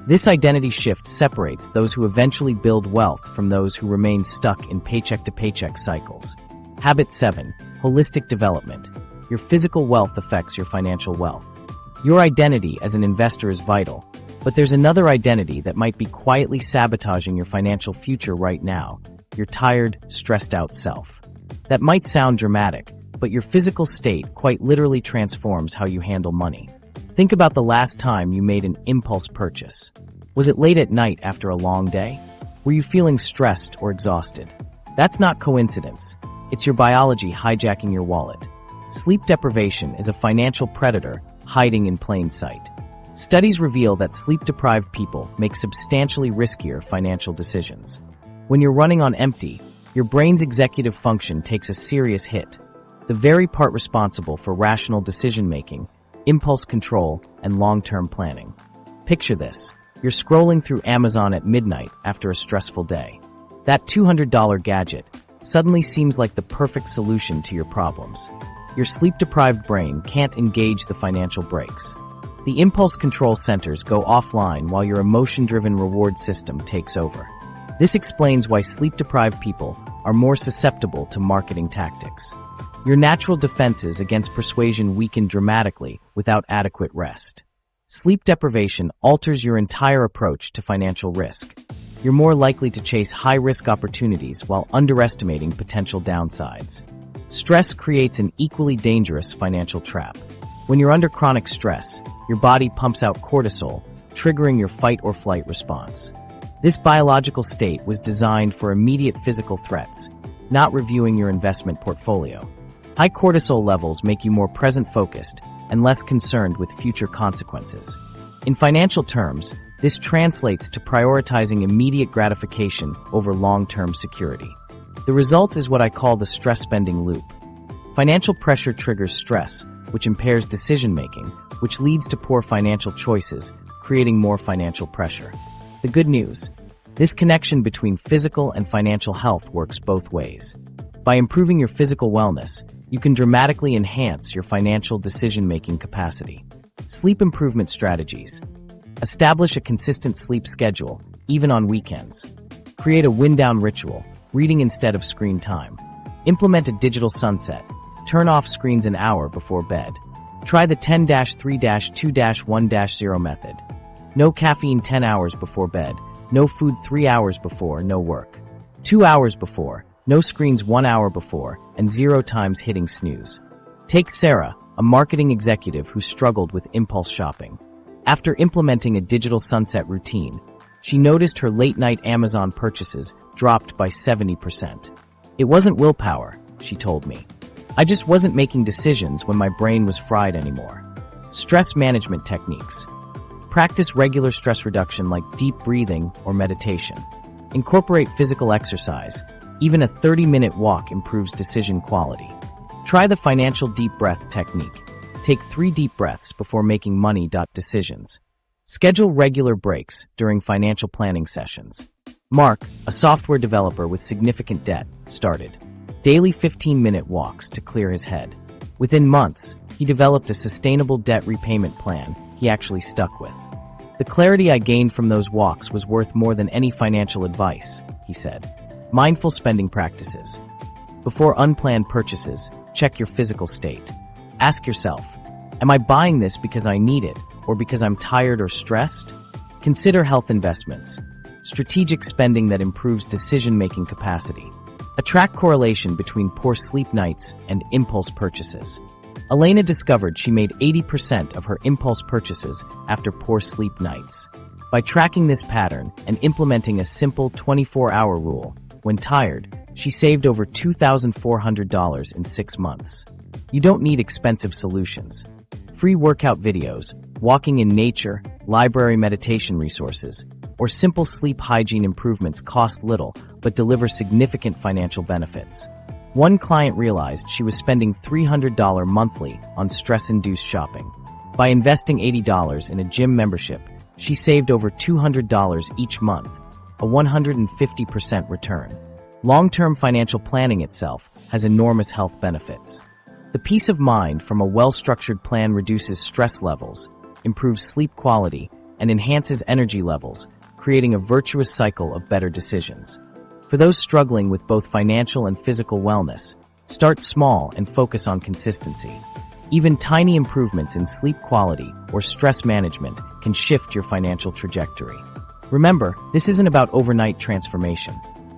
This identity shift separates those who eventually build wealth from those who remain stuck in paycheck-to-paycheck cycles. Habit 7. Holistic development. Your physical wealth affects your financial wealth. Your identity as an investor is vital, but there's another identity that might be quietly sabotaging your financial future right now, your tired, stressed-out self. That might sound dramatic, but your physical state quite literally transforms how you handle money. Think about the last time you made an impulse purchase. Was it late at night after a long day? Were you feeling stressed or exhausted? That's not coincidence. It's your biology hijacking your wallet. Sleep deprivation is a financial predator hiding in plain sight. Studies reveal that sleep-deprived people make substantially riskier financial decisions. When you're running on empty, your brain's executive function takes a serious hit, the very part responsible for rational decision-making, impulse control, and long-term planning. Picture this. You're scrolling through Amazon at midnight after a stressful day. That $200 gadget suddenly seems like the perfect solution to your problems. Your sleep-deprived brain can't engage the financial brakes. The impulse control centers go offline while your emotion-driven reward system takes over. This explains why sleep-deprived people are more susceptible to marketing tactics. Your natural defenses against persuasion weaken dramatically without adequate rest. Sleep deprivation alters your entire approach to financial risk. You're more likely to chase high-risk opportunities while underestimating potential downsides. Stress creates an equally dangerous financial trap. When you're under chronic stress, your body pumps out cortisol, triggering your fight-or-flight response. This biological state was designed for immediate physical threats, not reviewing your investment portfolio. High cortisol levels make you more present-focused and less concerned with future consequences. In financial terms, this translates to prioritizing immediate gratification over long-term security. The result is what I call the stress spending loop. Financial pressure triggers stress, which impairs decision-making, which leads to poor financial choices, creating more financial pressure. The good news: this connection between physical and financial health works both ways. By improving your physical wellness, you can dramatically enhance your financial decision-making capacity. Sleep improvement strategies. Establish a consistent sleep schedule, even on weekends. Create a wind-down ritual, reading instead of screen time. Implement a digital sunset. Turn off screens an hour before bed. Try the 10-3-2-1-0 method. No caffeine 10 hours before bed. No food 3 hours before, no work. 2 hours before. No screens 1 hour before, and 0 times hitting snooze. Take Sarah, a marketing executive who struggled with impulse shopping. After implementing a digital sunset routine, she noticed her late-night Amazon purchases dropped by 70%. It wasn't willpower, she told me. I just wasn't making decisions when my brain was fried anymore. Stress management techniques. Practice regular stress reduction like deep breathing or meditation. Incorporate physical exercise. Even a 30-minute walk improves decision quality. Try the financial deep breath technique. Take 3 deep breaths before making money-decisions. Schedule regular breaks during financial planning sessions. Mark, a software developer with significant debt, started daily 15-minute walks to clear his head. Within months, he developed a sustainable debt repayment plan he actually stuck with. The clarity I gained from those walks was worth more than any financial advice, he said. Mindful spending practices. Before unplanned purchases, check your physical state. Ask yourself, am I buying this because I need it or because I'm tired or stressed? Consider health investments. Strategic spending that improves decision-making capacity. A track correlation between poor sleep nights and impulse purchases. Elena discovered she made 80% of her impulse purchases after poor sleep nights. By tracking this pattern and implementing a simple 24-hour rule, when tired, she saved over $2,400 in 6 months. You don't need expensive solutions. Free workout videos, walking in nature, library meditation resources, or simple sleep hygiene improvements cost little but deliver significant financial benefits. One client realized she was spending $300 monthly on stress-induced shopping. By investing $80 in a gym membership, she saved over $200 each month, a 150% return. Long-term financial planning itself has enormous health benefits. The peace of mind from a well-structured plan reduces stress levels, improves sleep quality, and enhances energy levels, creating a virtuous cycle of better decisions. For those struggling with both financial and physical wellness, start small and focus on consistency. Even tiny improvements in sleep quality or stress management can shift your financial trajectory. Remember, this isn't about overnight transformation.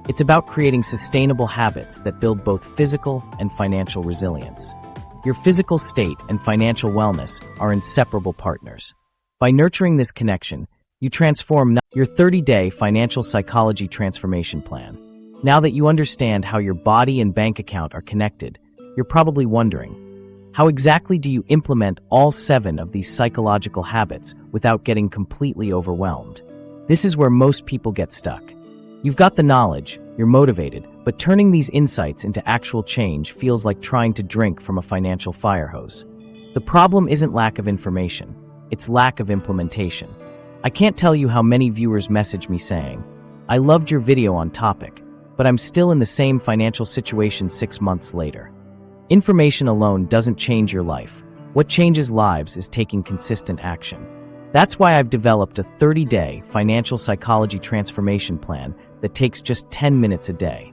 It's about creating sustainable habits that build both physical and financial resilience. Your physical state and financial wellness are inseparable partners. By nurturing this connection, you transform your 30-day financial psychology transformation plan. Now that you understand how your body and bank account are connected, you're probably wondering, How exactly do you implement all 7 of these psychological habits without getting completely overwhelmed? This is where most people get stuck. You've got the knowledge, you're motivated, but turning these insights into actual change feels like trying to drink from a financial fire hose. The problem isn't lack of information, it's lack of implementation. I can't tell you how many viewers message me saying, "I loved your video on topic, but I'm still in the same financial situation 6 months later." Information alone doesn't change your life. What changes lives is taking consistent action. That's why I've developed a 30-day financial psychology transformation plan that takes just 10 minutes a day.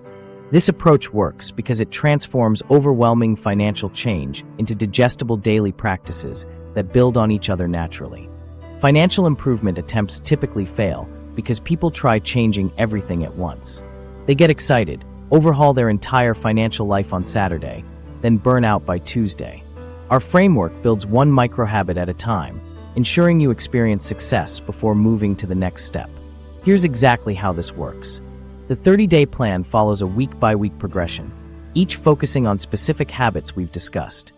This approach works because it transforms overwhelming financial change into digestible daily practices that build on each other naturally. Financial improvement attempts typically fail because people try changing everything at once. They get excited, overhaul their entire financial life on Saturday, then burn out by Tuesday. Our framework builds one micro-habit at a time, ensuring you experience success before moving to the next step. Here's exactly how this works. The 30-day plan follows a week-by-week progression, each focusing on specific habits we've discussed.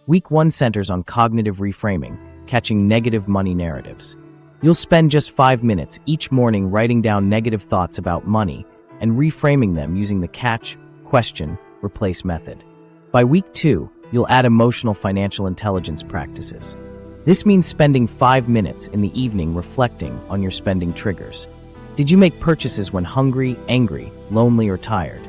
Week 1 centers on cognitive reframing, catching negative money narratives. You'll spend just 5 minutes each morning writing down negative thoughts about money and reframing them using the catch, question, replace method. By week 2, you'll add emotional financial intelligence practices. This means spending 5 minutes in the evening reflecting on your spending triggers. Did you make purchases when hungry, angry, lonely, or tired?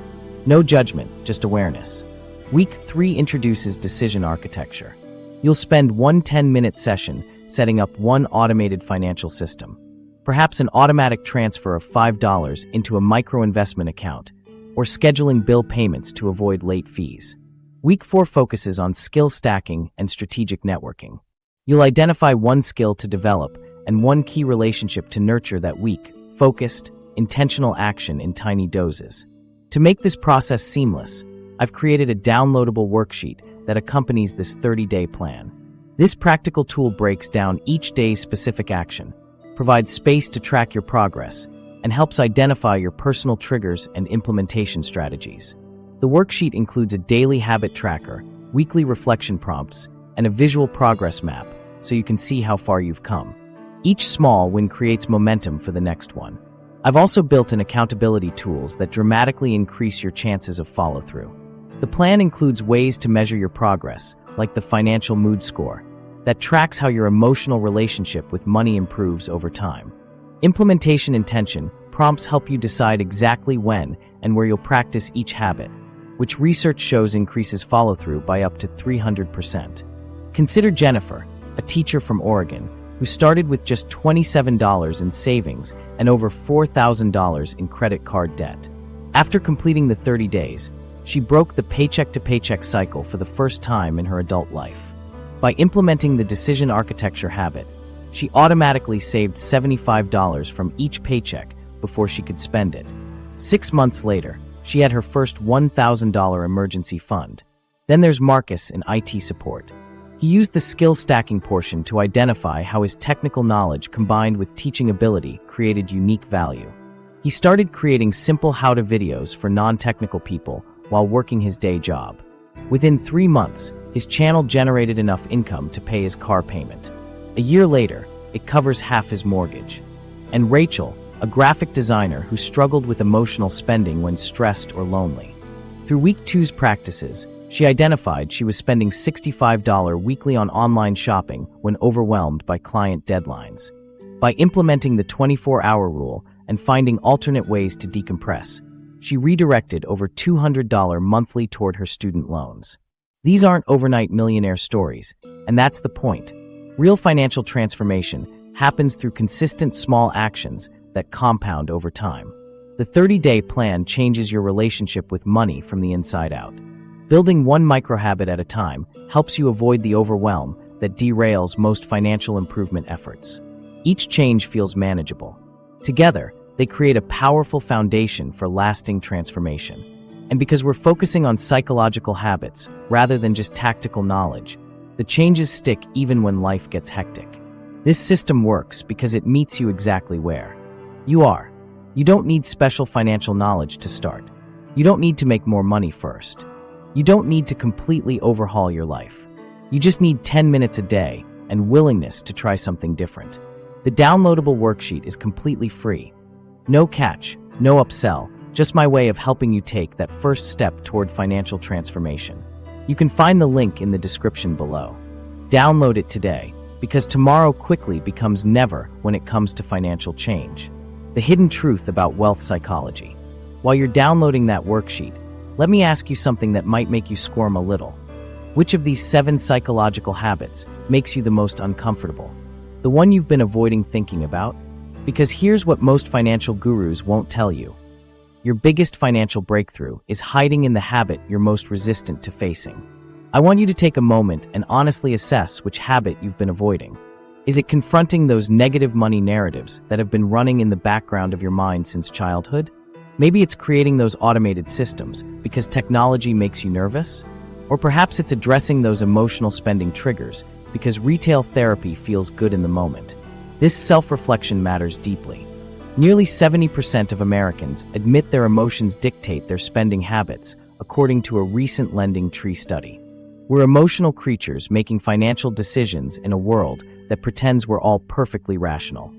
No judgment, just awareness. Week 3 introduces decision architecture. You'll spend one 10-minute session setting up one automated financial system, perhaps an automatic transfer of $5 into a micro-investment account, or scheduling bill payments to avoid late fees. Week 4 focuses on skill stacking and strategic networking. You'll identify one skill to develop and one key relationship to nurture that week, focused, intentional action in tiny doses. To make this process seamless, I've created a downloadable worksheet that accompanies this 30-day plan. This practical tool breaks down each day's specific action, provides space to track your progress, and helps identify your personal triggers and implementation strategies. The worksheet includes a daily habit tracker, weekly reflection prompts, and a visual progress map so you can see how far you've come. Each small win creates momentum for the next one. I've also built in accountability tools that dramatically increase your chances of follow-through. The plan includes ways to measure your progress, like the financial mood score, that tracks how your emotional relationship with money improves over time. Implementation intention prompts help you decide exactly when and where you'll practice each habit, which research shows increases follow-through by up to 300%. Consider Jennifer, a teacher from Oregon, who started with just $27 in savings and over $4,000 in credit card debt. After completing the 30 days, she broke the paycheck-to-paycheck cycle for the first time in her adult life. By implementing the decision architecture habit, she automatically saved $75 from each paycheck before she could spend it. 6 months later, she had her first $1,000 emergency fund. Then there's Marcus in IT support. He used the skill stacking portion to identify how his technical knowledge combined with teaching ability created unique value. He started creating simple how-to videos for non-technical people while working his day job. Within 3 months, his channel generated enough income to pay his car payment. A year later, it covers half his mortgage. And Rachel, a graphic designer who struggled with emotional spending when stressed or lonely. Through week 2's practices, she identified she was spending $65 weekly on online shopping when overwhelmed by client deadlines. By implementing the 24-hour rule and finding alternate ways to decompress, she redirected over $200 monthly toward her student loans. These aren't overnight millionaire stories, and that's the point. Real financial transformation happens through consistent small actions that compound over time. The 30-day plan changes your relationship with money from the inside out. Building one micro-habit at a time helps you avoid the overwhelm that derails most financial improvement efforts. Each change feels manageable. Together, they create a powerful foundation for lasting transformation. And because we're focusing on psychological habits rather than just tactical knowledge, the changes stick even when life gets hectic. This system works because it meets you exactly where you are. You don't need special financial knowledge to start. You don't need to make more money first. You don't need to completely overhaul your life. You just need 10 minutes a day and willingness to try something different. The downloadable worksheet is completely free. No catch, no upsell, just my way of helping you take that first step toward financial transformation. You can find the link in the description below. Download it today, because tomorrow quickly becomes never when it comes to financial change. The hidden truth about wealth psychology. While you're downloading that worksheet, let me ask you something that might make you squirm a little. Which of these 7 psychological habits makes you the most uncomfortable? The one you've been avoiding thinking about? Because here's what most financial gurus won't tell you. Your biggest financial breakthrough is hiding in the habit you're most resistant to facing. I want you to take a moment and honestly assess which habit you've been avoiding. Is it confronting those negative money narratives that have been running in the background of your mind since childhood? Maybe it's creating those automated systems because technology makes you nervous? Or perhaps it's addressing those emotional spending triggers because retail therapy feels good in the moment. This self-reflection matters deeply. Nearly 70% of Americans admit their emotions dictate their spending habits, according to a recent Lending Tree study. We're emotional creatures making financial decisions in a world that pretends we're all perfectly rational.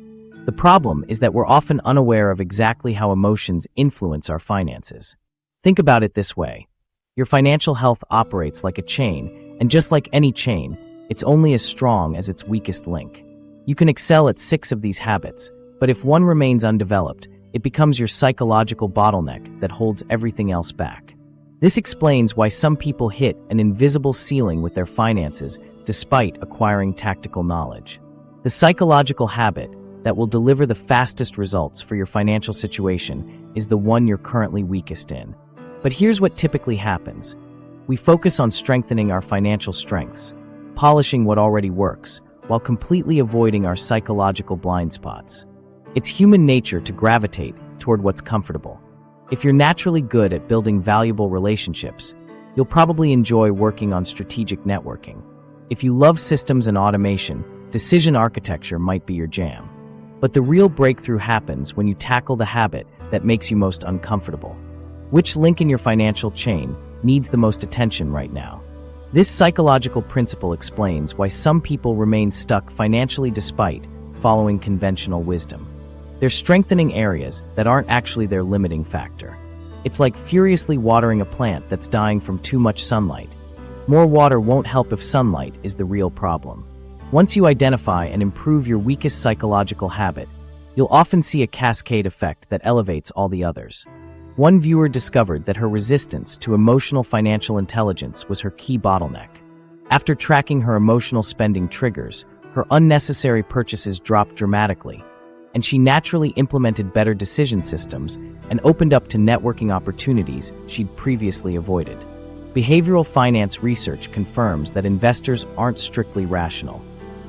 The problem is that we're often unaware of exactly how emotions influence our finances. Think about it this way. Your financial health operates like a chain, and just like any chain, it's only as strong as its weakest link. You can excel at 6 of these habits, but if one remains undeveloped, it becomes your psychological bottleneck that holds everything else back. This explains why some people hit an invisible ceiling with their finances despite acquiring tactical knowledge. The psychological habit that will deliver the fastest results for your financial situation is the one you're currently weakest in. But here's what typically happens. We focus on strengthening our financial strengths, polishing what already works, while completely avoiding our psychological blind spots. It's human nature to gravitate toward what's comfortable. If you're naturally good at building valuable relationships, you'll probably enjoy working on strategic networking. If you love systems and automation, decision architecture might be your jam. But the real breakthrough happens when you tackle the habit that makes you most uncomfortable. Which link in your financial chain needs the most attention right now? This psychological principle explains why some people remain stuck financially despite following conventional wisdom. They're strengthening areas that aren't actually their limiting factor. It's like furiously watering a plant that's dying from too much sunlight. More water won't help if sunlight is the real problem. Once you identify and improve your weakest psychological habit, you'll often see a cascade effect that elevates all the others. One viewer discovered that her resistance to emotional financial intelligence was her key bottleneck. After tracking her emotional spending triggers, her unnecessary purchases dropped dramatically, and she naturally implemented better decision systems and opened up to networking opportunities she'd previously avoided. Behavioral finance research confirms that investors aren't strictly rational.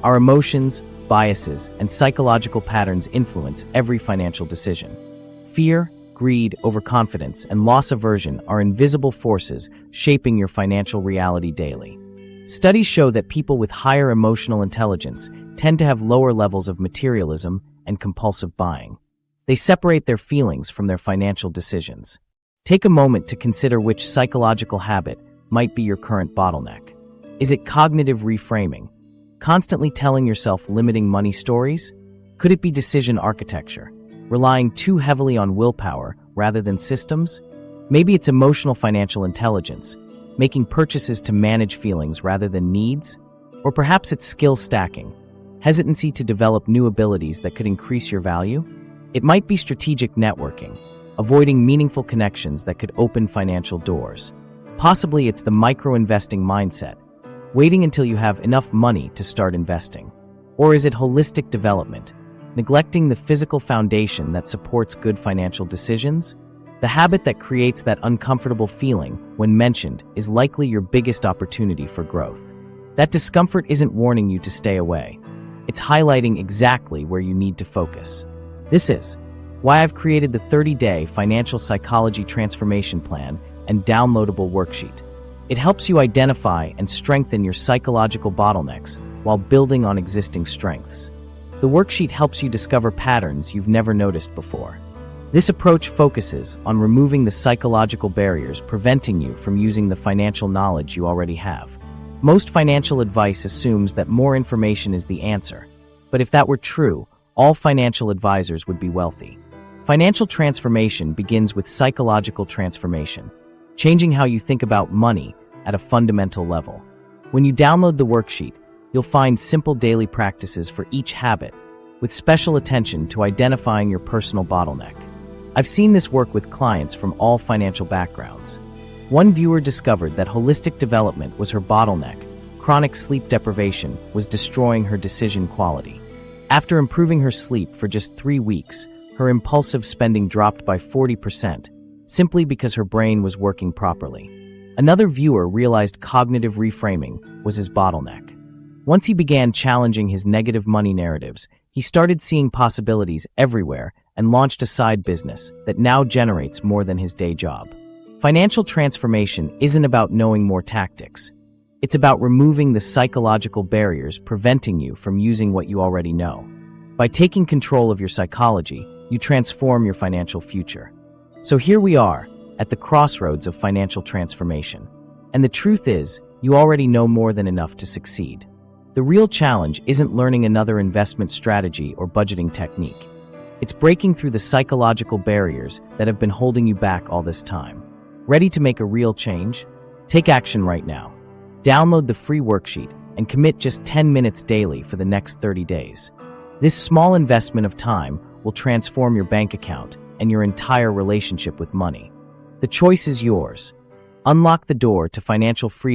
Our emotions, biases, and psychological patterns influence every financial decision. Fear, greed, overconfidence, and loss aversion are invisible forces shaping your financial reality daily. Studies show that people with higher emotional intelligence tend to have lower levels of materialism and compulsive buying. They separate their feelings from their financial decisions. Take a moment to consider which psychological habit might be your current bottleneck. Is it cognitive reframing? Constantly telling yourself limiting money stories? Could it be decision architecture? Relying too heavily on willpower rather than systems? Maybe it's emotional financial intelligence, making purchases to manage feelings rather than needs? Or perhaps it's skill stacking, hesitancy to develop new abilities that could increase your value? It might be strategic networking, avoiding meaningful connections that could open financial doors. Possibly it's the micro-investing mindset, waiting until you have enough money to start investing. Or is it holistic development, neglecting the physical foundation that supports good financial decisions? The habit that creates that uncomfortable feeling when mentioned is likely your biggest opportunity for growth. That discomfort isn't warning you to stay away. It's highlighting exactly where you need to focus. This is why I've created the 30-day Financial Psychology Transformation Plan and downloadable worksheet. It helps you identify and strengthen your psychological bottlenecks while building on existing strengths. The worksheet helps you discover patterns you've never noticed before. This approach focuses on removing the psychological barriers preventing you from using the financial knowledge you already have. Most financial advice assumes that more information is the answer. But if that were true, all financial advisors would be wealthy. Financial transformation begins with psychological transformation, changing how you think about money at a fundamental level. When you download the worksheet, you'll find simple daily practices for each habit, with special attention to identifying your personal bottleneck. I've seen this work with clients from all financial backgrounds. One viewer discovered that holistic development was her bottleneck. Chronic sleep deprivation was destroying her decision quality. After improving her sleep for just 3 weeks, her impulsive spending dropped by 40%, simply because her brain was working properly. Another viewer realized cognitive reframing was his bottleneck. Once he began challenging his negative money narratives, he started seeing possibilities everywhere and launched a side business that now generates more than his day job. Financial transformation isn't about knowing more tactics. It's about removing the psychological barriers preventing you from using what you already know. By taking control of your psychology, you transform your financial future. So here we are, at the crossroads of financial transformation. And the truth is, you already know more than enough to succeed. The real challenge isn't learning another investment strategy or budgeting technique. It's breaking through the psychological barriers that have been holding you back all this time. Ready to make a real change? Take action right now. Download the free worksheet and commit just 10 minutes daily for the next 30 days. This small investment of time will transform your bank account and your entire relationship with money. The choice is yours. Unlock the door to financial freedom.